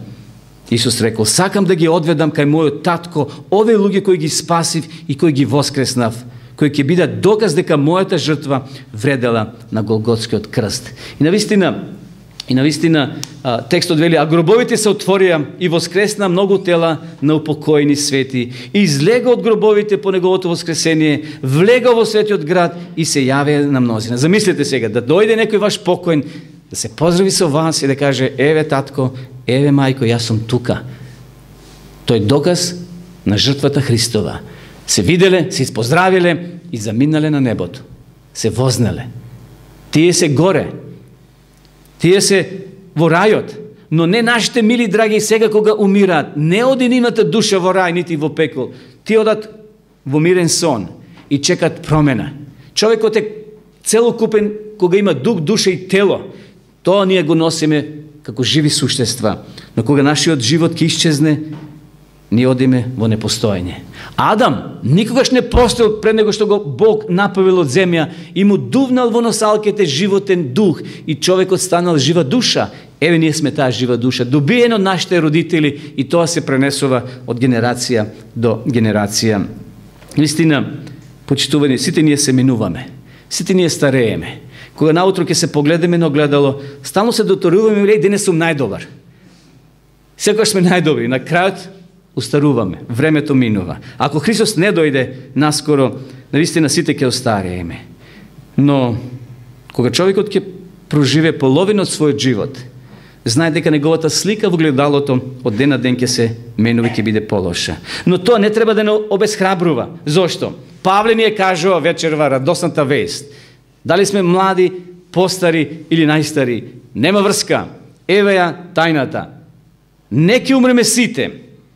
Исус рекол: сакам да ги одведам кај мојот татко овие луѓе кои ги спасив и кои ги воскреснав, кои ќе бидат доказ дека мојата жртва вредела на Голготскиот крст. И навистина текстот вели: а гробовите се отворија и воскресна многу тела на упокоени свети. И излега од гробовите по неговото воскресение, влега во светиот град и се јавија на мнозина. Замислете сега, да дојде некој ваш покоен, да се поздрави со вас и да каже: еве татко, еве мајко, јас сум тука. Тој е доказ на жртвата Христова. Се виделе, се испоздравиле и заминале на небото. Се вознале. Тие се горе. Тие се во рајот. Но не нашите мили драги сега кога умираат. Не оди нивната душа во рај, нити во пекол. Тие одат во мирен сон и чекат промена. Човекот е целокупен кога има дух, душа и тело. Тоа ние го носиме како живи суштества. Но кога нашиот живот ќе исчезне, ние одиме во непостоење. Адам никогаш не постоел пред него што го Бог направил од земја и му дувнал во носалките животен дух и човекот станал жива душа. Еве ние сме таа жива душа, добиена од нашите родители, и тоа се пренесува од генерација до генерација. Вистина, почитувани, сите ние се минуваме, сите ние старееме. Кога наутро ќе се погледаме на огледало, стално се доторуваме: леј, денес сум најдобар. Секогаш сме најдобри, на крајот устаруваме, времето минува. Ако Христос не дојде наскоро, навистина сите ќе остарееме. Но кога човекот ќе проживе половина од својот живот, знае дека неговата слика во гледалото од ден на ден ќе се менува и ќе биде полоша. Но тоа не треба да не обесхрабрува. Зошто? Павле ни е кажува вечерва радосната вест. Дали сме млади, постари или најстари, нема врска. Еве ја тајната. Не ќе умреме сите,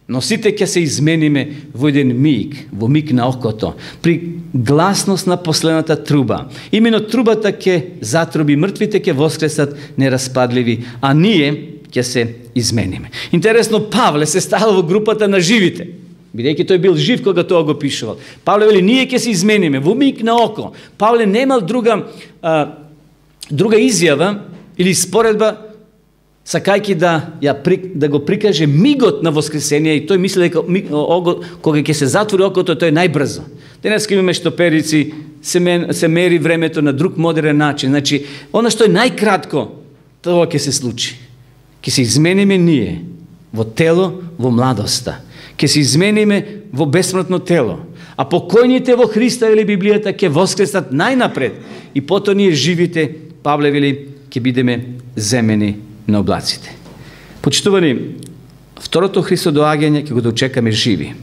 но сите ќе се измениме во еден миг, во миг на окото, при гласност на последната труба. Имено трубата ќе затруби, мртвите ќе воскресат нераспадливи, а ние ќе се измениме. Интересно, Павле се ставил во групата на живите, бидејќи тој бил жив кога тоа го пишувал. Павле вели: ние ќе се измениме во миг на око. Павле немал друга изјава или споредба, сакајќи да го прикаже мигот на воскресение, и тој мисли дека кога ќе се затвори окото, тој е најбрзо. Денеска имаме штоперици, се мери времето на друг модерен начин. Значи, она што е најкратко, тоа ќе се случи. Ќе се измениме ние во тело, во младоста. Ќе се измениме во бесмртно тело. А покојните во Христа, вели Библијата, ќе воскреснат најнапред. И потоа ние живите, Павле вели, ќе бидеме земени на облаците. Почитувани, второто Христо доаѓање ќе го дочекаме живи.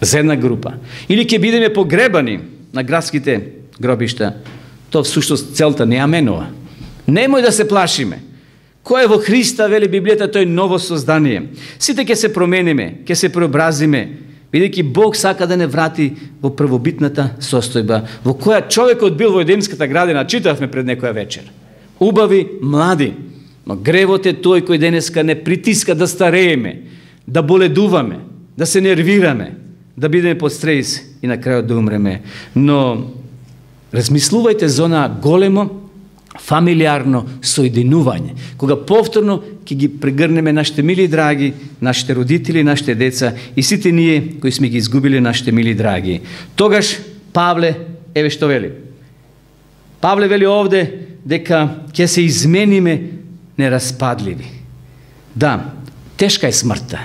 За една група. Или ќе бидеме погребани на градските гробишта. Тоа всушност целта не аменува. Немој да се плашиме. Кој е во Христа, вели Библијата, тој ново создание. Сите ќе се промениме, ќе се преобразиме, бидејќи Бог сака да не врати во првобитната состојба, во која човекот бил во Едемската градина, читавме пред некоја вечер. Убави, млади, но гревот е тој кој денеска не притиска да старееме, да боледуваме, да се нервираме, да бидеме под стрес и на крајот да умреме. Но размислувајте за она големо фамилиарно соединување, кога повторно ќе ги прегрнеме нашите мили драги, нашите родители, нашите деца и сите ние кои сме ги изгубили нашите мили драги. Тогаш Павле, еве што вели. Павле вели овде дека ќе се измениме нераспадливи. Да, тешка е смртта.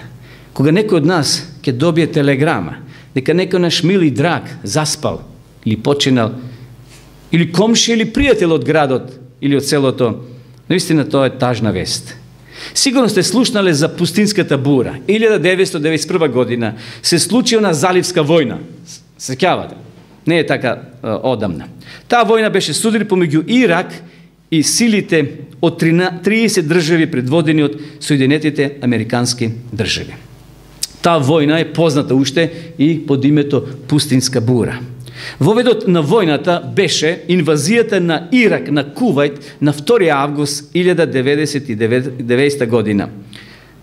Кога некој од нас ќе добие телеграма дека некој наш мили драг заспал или починал, или комши или пријател од градот или од селото, наистина тоа е тажна вест. Сигурно сте слушнале за пустинската бура. 1991 година се случи на заливска војна. Сеќавате? Не е така одамна. Таа војна беше судир помеѓу Ирак и силите од 30 држави предводени од Соединетите Американски држави. Таа војна е позната уште и под името Пустинска бура. Воведот на војната беше инвазијата на Ирак на Кувајт на 2 август 1990 година.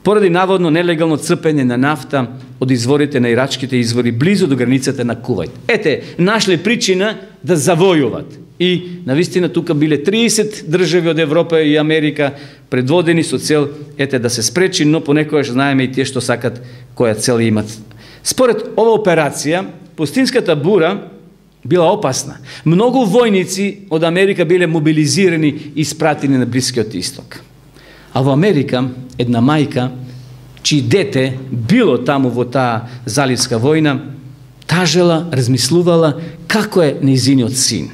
Поради наводно нелегално црпење на нафта од изворите на ирачките извори близо до границата на Кувајт. Ете, нашле причина да завојуват. И навистина тука биле 30 држави од Европа и Америка предводени со цел да се спречи, но понекогаш знаеме и тие што сакат која цел имат. Според ова операција, Пустинската бура била опасна. Многу војници од Америка биле мобилизирани и спратени на Блискиот Исток. А во Америка една мајка, чии дете било таму во таа заливска војна, тажела, размислувала како е нејзиниот син.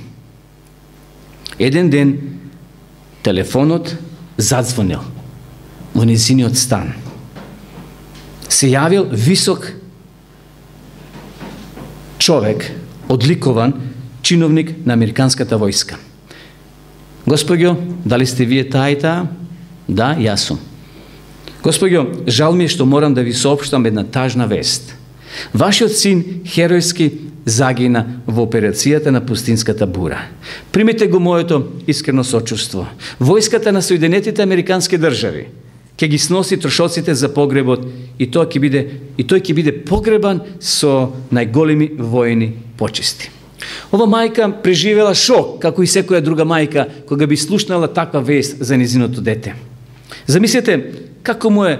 Еден ден телефонот задзвонил во нејзиниот стан. Се јавил висок човек, одликован чиновник на американската војска. Господјо, дали сте вие таа и таа? Да, јас сум. Господјо, жал ми е што морам да ви соопштам една тажна вест. Вашиот син херојски загина во операцијата на Пустинската бура. Примете го моето искрено сочувство. Војската на Соединетите Американски држави ќе ги сноси трошоците за погребот и тој ќе биде погребан со најголеми војни почести. Ова мајка преживела шок, како и секоја друга мајка, кога би слушнала таква вест за незиното дете. Замислете како му е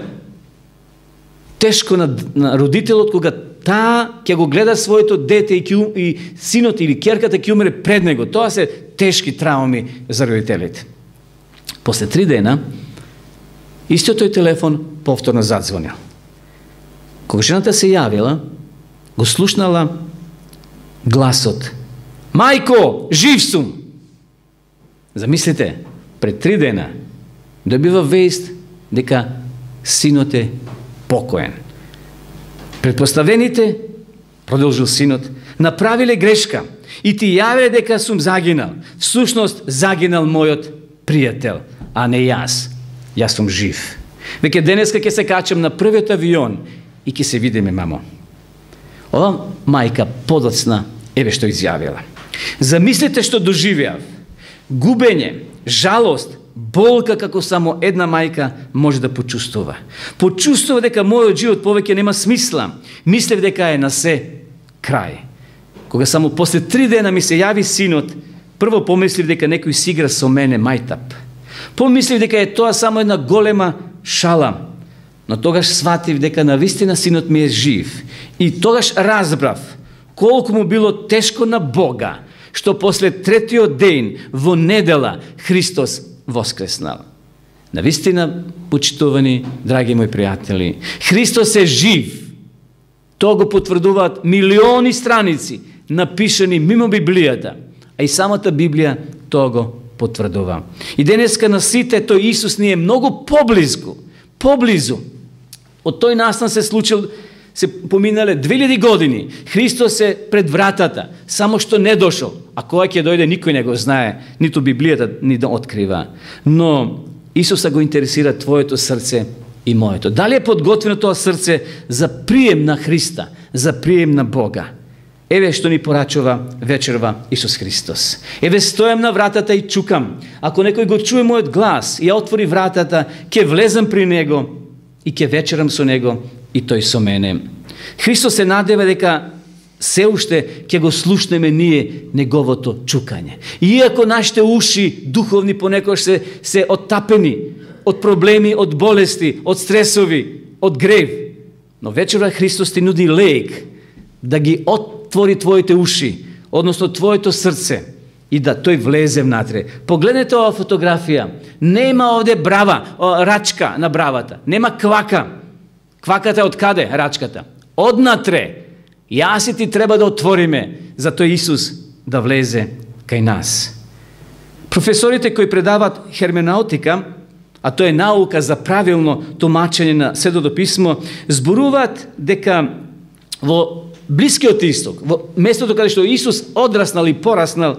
тешко на родителот кога таа ќе го гледа своето дете и синот или ќерката ќе умре пред него. Тоа се тешки трауми за родителите. После 3 дена истиот тој телефон повторно задзвонил. Кога жената се јавила, го слушнала гласот: "Мајко, жив сум!" Замислите, пред 3 дена добива вест дека синот е покоен. Предпоставените, продолжил синот, направиле грешка и ти јавиле дека сум загинал. Всушност загинал мојот пријател, а не јас. Јас сум жив. Веќе денеска ќе се качам на првиот авион и ќе се видиме, мамо. Ова мајка подоцна еве што изјавила. Замислете што доживеав. Губење, жалост, болка како само една мајка може да почувствува. Почувствува дека мојот живот повеќе нема смисла. Мислев дека е на се крај. Кога само после 3 дена ми се јави синот, прво помислив дека некој си игра со мене мајтап. Помислив дека е тоа само една голема шала. Но тогаш сватив дека навистина синот ми е жив. И тогаш разбрав колку му било тешко на Бога, што после 3-тиот ден во недела Христос воскреснал. Навистина, почитувани, драги мои пријатели, Христос е жив. Тоа го потврдуваат милиони страници, напишани мимо Библијата, а и самата Библија тоа го потврдува. И денеска на сите тој Исус ни е многу поблизу. Од тој настан се поминале 2000 години. Христос е пред вратата, само што не дошол. А кога ќе дојде, никој не го знае, ниту Библијата ни да открива. Но Исуса го интересира твоето срце и моето. Дали е подготвено тоа срце за прием на Христа, за прием на Бога? Еве што ни порачува вечерва Исус Христос. Еве стојам на вратата и чукам. Ако некој го чуе мојот глас и ја отвори вратата, ќе влезам при него и ќе вечерам со него и тој со мене. Христос се надева дека се уште ќе го слушнеме ние неговото чукање. Иако нашите уши духовни понекогаш се оттапени од проблеми, од болести, од стресови, од грев. Но вечерва Христос ти нуди лек да ги отвори твоите уши, односно твоето срце и да тој влезе внатре. Погледнете ова фотографија. Нема овде брава, рачка на бравата. Нема квака. Кваката од каде? Рачката. Однатре. Јас и ти треба да отвориме за тој Исус да влезе кај нас. Професорите кои предават херменаутика, а тоа е наука за правилно тумачење на Светото писмо, зборуваат дека во Блискиот Исток, во местото каде што Исус одраснал и пораснал,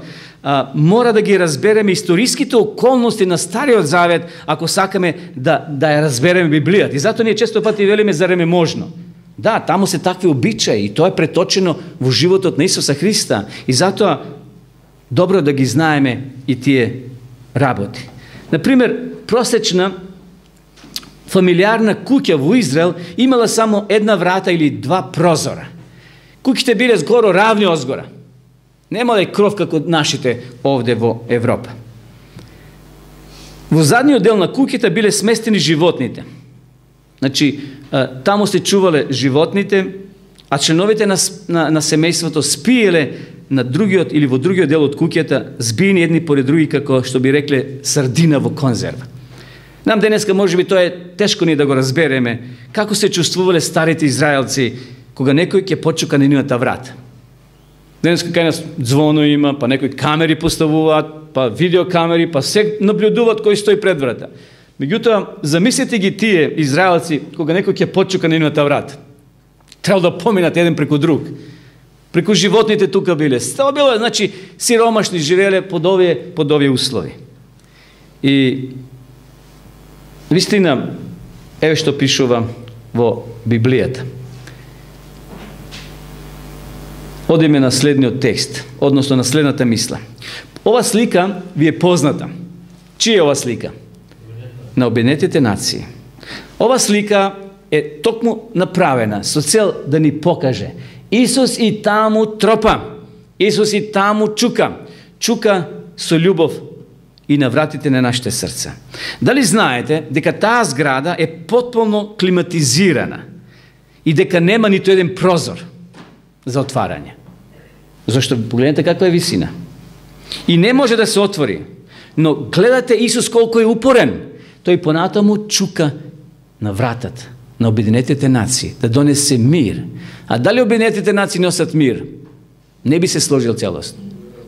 мора да ги разбереме историските околности на Стариот Завет, ако сакаме да ја разбереме Библијата. И затоа ние често пати велиме зарем е можно. Да, таму се такви обичаи и тоа е преточено во животот на Исуса Христа. И затоа добро да ги знаеме и тие работи. Например, просечна фамилиарна куќа во Израел имала само една врата или два прозора. Куќите биле згоро равни озгора. Немале кров како нашите овде во Европа. Во задниот дел на куќите биле сместени животните. Значи, таму се чувале животните, а членовите на семејството спиеле на другиот или во другиот дел од куќата, збиени едни поред други, како што би рекле сардина во конзерва. Нам денеска можеби тоа е тешко ни да го разбереме, како се чувствувале старите израелци кога некој ќе почука на нивната врата. Денеска кај нас звоно има, па некои камери поставуваат, па видеокамери, па се наблюдуваат кој стои пред врата. Меѓутоа, замислете ги тие израелци кога некој ќе почука на нивната врата. Требало да поминат еден преку друг. Преку животните тука биле. Тоа било, значи, сиромашни живееле под овие услови. И вистина, еве што пишува во Библијата. Одиме на следниот текст, односно на следната мисла. Ова слика ви е позната. Чија е ова слика? На Обединетите нации. Ова слика е токму направена со цел да ни покаже Исус и таму тропа. Исус и таму чука. Чука со љубов и на вратите на нашите срца. Дали знаете дека таа зграда е потполно климатизирана и дека нема ниту еден прозор за отварање? Зошто погледнете каква е висина. И не може да се отвори. Но гледате Исус колко е упорен. Тој понатаму чука на вратата на Обединетите нации да донесе мир. А дали Обединетите нации носат мир? Не би се сложил целост.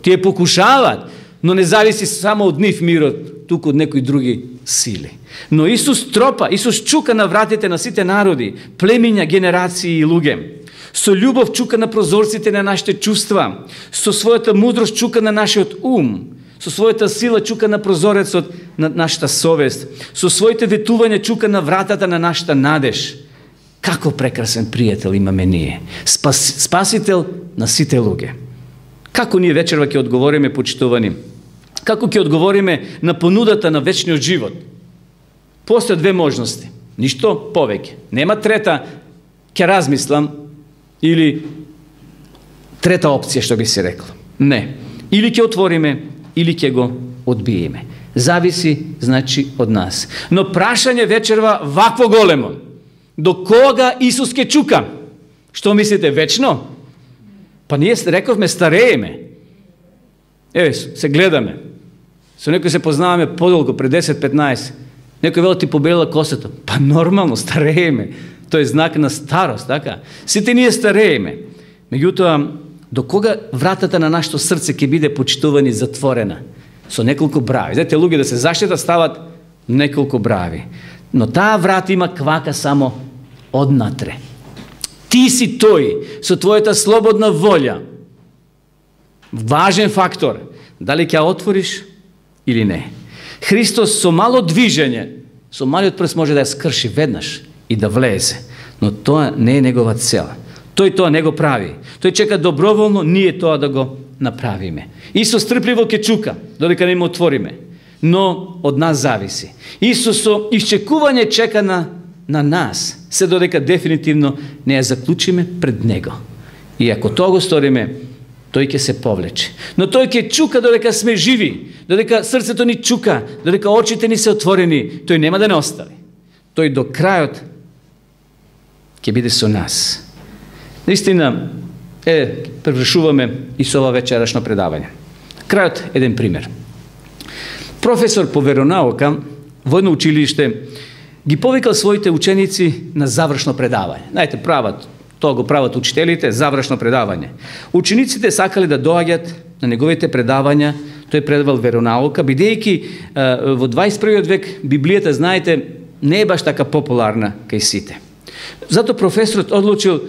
Тие покушаваат, но не зависи само од нив мирот, туку од некои други сили. Но Исус тропа, Исус чука на вратите на сите народи, племиња, генерации и луѓе. Со љубов чука на прозорците на нашите чувства, со својата мудрост чука на нашиот ум, со својата сила чука на прозорецот на нашата совест, со своите ветувања чука на вратата на нашата надеж. Како прекрасен пријател имаме ние, спасител на сите луѓе. Како ние вечерва ќе одговориме, почитувани? Како ќе одговориме на понудата на вечниот живот? Постојат две можности, ништо повеќе. Нема трета, ќе размислам, или трета опција, што би се рекло. Не. Или ќе отвориме, или ќе го одбиеме. Зависи, значи, од нас. Но прашање вечерва вакво големо. До кога Исус ќе чука? Што мислите, вечно? Па ние рековме старееме. Еве, се гледаме. Со некој се познаваме подолго, пред 10-15. Некој вели ти побелела косата. Па нормално, старееме. Тоа е знак на старост, така? Сите ние старееме. Меѓутоа, до кога вратата на нашето срце ќе биде, почитувани, затворена? Со неколку брави. Знаете, луѓе да се заштитат стават неколку брави. Но таа врата има квака само однатре. Ти си тој со твојата слободна волја. Важен фактор, дали ќе отвориш или не. Христос со мало движење, со малиот прст може да ја скрши веднаш и да влезе, но тоа не е негова цел. Тој тоа не го прави. Тој чека доброволно ние тоа да го направиме. Исус трпливо ќе чука, додека не му отвориме, но од нас зависи. Исус со исчекување чека на нас, се додека дефинитивно не ја заклучиме пред Него. И ако тоа го сториме, тој ќе се повлече. Но тој ќе чука додека сме живи, додека срцето ни чука, додека очите ни се отворени, тој нема да не остави. Тој до крајот ќе биде со нас. Наистина, превршуваме и со ова вечерашно предавање. Крајот еден пример. Професор по веронаука во едно училиште ги повикал своите ученици на завршно предавање. Знаете, тоа го прават учителите, завршно предавање. Учениците сакале да доаѓат на неговите предавања, тој предавал веронаука, бидејќи во 21 век Библијата, знаете, не е баш така популарна кај сите. Зато професорот одлучил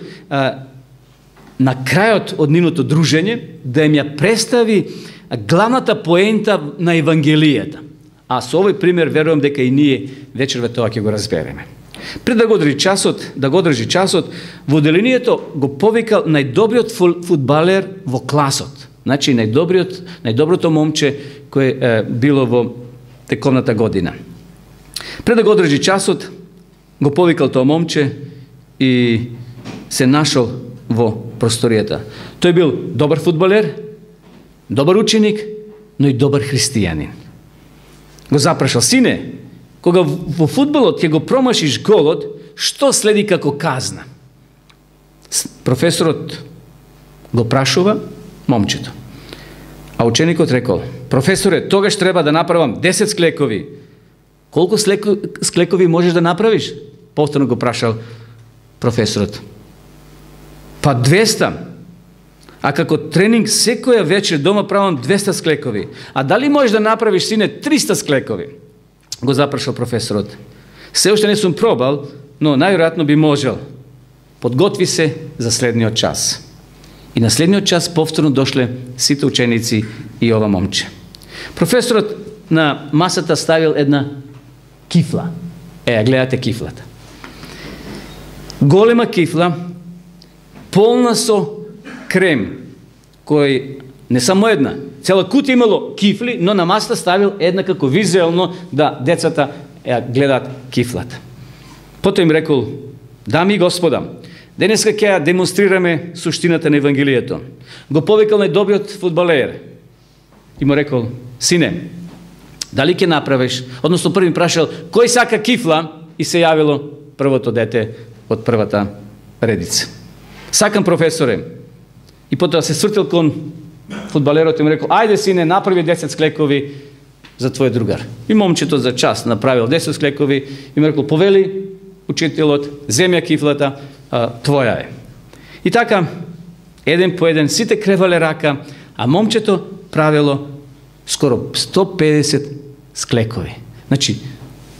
на крајот од нивното дружење да им ја представи главната поента на Евангелијата. А со овој пример верувам дека и ние вечерва тоа ќе го разбереме. Пред да го одржи часот, во одделението го повикал најдобриот фудбалер во класот. Значи најдоброто момче кое било во тековната година. Пред да го одржи часот, го повикал тоа момче и се нашол во просторијата. Тој бил добар фудбалер, добар ученик, но и добар христијанин. Го запрашал: сине, кога во фудбалот ќе го промашиш голот, што следи како казна? Професорот го прашува момчето. А ученикот рекол: професоре, тогаш треба да направам 10 склекови. Колку склекови можеш да направиш? Повторно го прашал професорот. Па 200. А како тренинг секоја вечер дома правам 200 склекови. А дали можеш да направиш, сине, 300 склекови? Го запрашал професорот. Се уште не сум пробал, но најверојатно би можел. Подготви се за следниот час. И на следниот час повторно дошле сите ученици и ова момче. Професорот на масата ставил една кифла. Гледате кифлата. Голема кифла, полна со крем, кој не само една, цела кутија имало кифли, но на масата ставил една како визуелно да децата гледаат кифлата. Потоа им рекол: дами и господа, денеска ќе ја демонстрираме суштината на Евангелието. Го повикал најдобриот фудбалер и му рекол: сине, дали ќе направиш? Односно први прашал кој сака кифла и се јавило првото дете од првата редица. Сакам, професоре. И потоа се свртил кон фудбалерот и му рекол: ајде, сине, направи 10 склекови за твој другар. И момчето за час направил 10 склекови и му рекол: повели учителот, земја кифлата, твоја е. И така, еден по еден, сите кревале рака, а момчето правило скоро 150 склекови. Значи,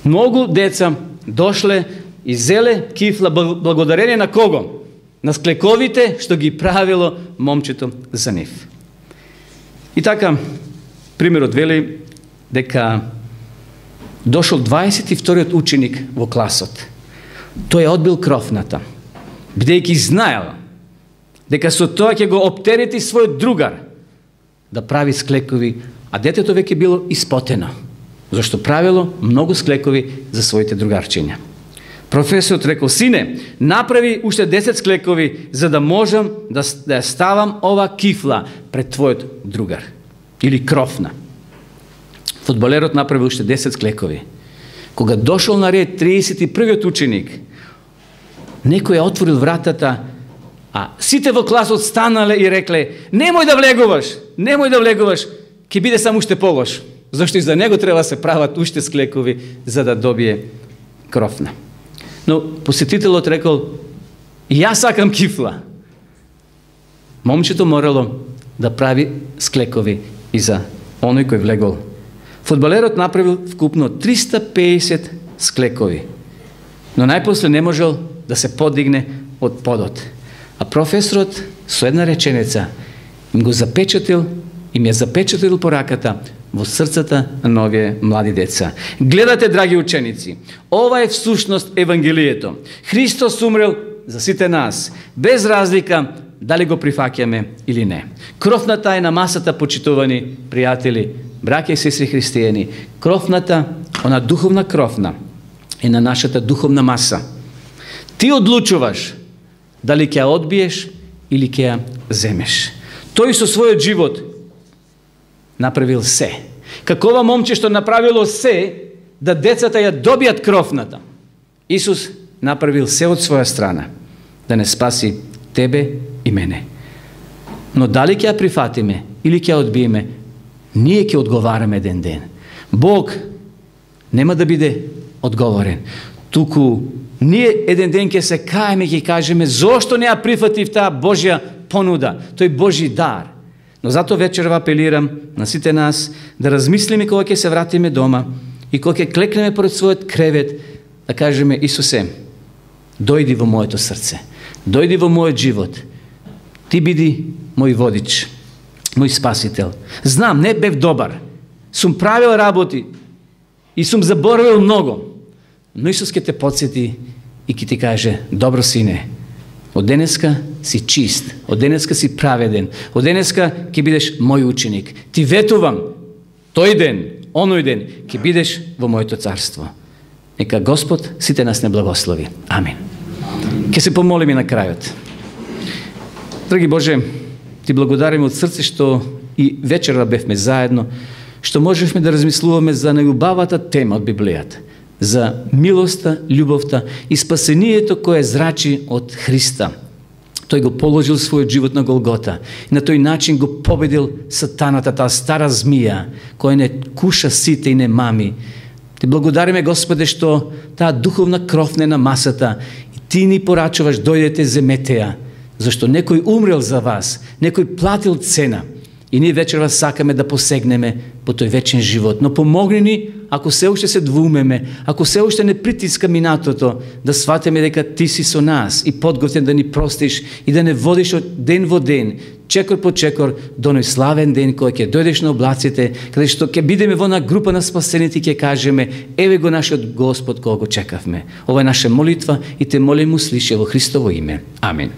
многу деца дошле и зеле кифла благодарение на кого? На склековите што ги правило момчето за нив. И така, примерот вели дека дошол 22-иот ученик во класот. Тој одбил крофната, бидејќи знаел дека со тоа ќе го оптерети својот другар да прави склекови, а детето веќе било испотено, зашто правило многу склекови за своите другарчиња. Професорот рекол: сине, направи уште 10 склекови, за да можам да ја ставам ова кифла пред твојот другар. Или крофна. Фудбалерот направи уште 10 склекови. Кога дошол на ред 31-иот ученик, некој ја отворил вратата, а сите во класот станале и рекле: немој да влегуваш, ќе биде само уште полош, зашто и за него треба да се прават уште склекови за да добие крофна. Но посетителот рекол: јас сакам кифла. Момчето морало да прави склекови и за оној кој влегол. Фудбалерот направил вкупно 350 склекови, но најпосле не можел да се подигне од подот. А професорот со една реченица им го запечатил, им ја запечатил по раката во срцата на овие млади деца. Гледате, драги ученици, ова е всушност Евангелието. Христос умрел за сите нас, без разлика дали го прифаќаме или не. Кровната е на масата, почитувани пријатели, браќа и сестри христијани. Кровната, она духовна кровна, е на нашата духовна маса. Ти одлучуваш дали ќе ја одбиеш или ќе ја земеш. Тој со својот живот направил се. Како ова момче што направило се да децата ја добијат кровната. Исус направил се од своја страна да не спаси тебе и мене. Но дали ќе ја прифатиме или ќе ја одбиеме, ние ќе одговараме еден ден. Бог нема да биде одговорен. Туку ние еден ден ќе се каеме, ќе кажеме зошто не ја прифатив таа Божја понуда, тој Божи дар. Но зато вечерва апелирам на сите нас да размислиме кога ќе се вратиме дома и кога ќе клекнеме пред својот кревет, да кажеме: Исусе, дојди во моето срце, дојди во мојот живот, ти биди мој водич, мој спасител. Знам, не бев добар, сум правил работи и сум заборавил многу, но Исус ќе те подсети и ќе ти каже: добро сине, од денеска си чист, од денеска си праведен, од денеска ќе бидеш мој ученик. Ти ветувам, тој ден, оној ден, ќе бидеш во моето царство. Нека Господ сите нас не благослови. Амин. Ќе се помолиме на крајот. Драги Боже, ти благодариме од срце што и вечерва бевме заедно, што можевме да размислуваме за најубавата тема од Библијата, за милоста, љубовта и спасението кое зрачи од Христа. Тој го положил својот живот на Голгота и на тој начин го победил сатаната, таа стара змија, која не куша сите и не мами. Ти благодариме, Господе, што таа духовна кров не на масата и ти ни порачуваш: дојдете, земете ја, зашто некој умрел за вас, некој платил цена. И ние вечерва сакаме да посегнеме по тој вечен живот. Но помогни ни, ако се уште се двумеме, ако се уште не притиска минатото, да сватиме дека ти си со нас и подготвен да ни простиш и да не водиш од ден во ден, чекор по чекор, до оној славен ден кој ќе дојдеш на облаците, каде што ќе бидеме во една група на спасените и ќе кажеме: еве го нашиот Господ кога го чекавме. Ова е наша молитва и те молим, услиши во Христово име. Амин.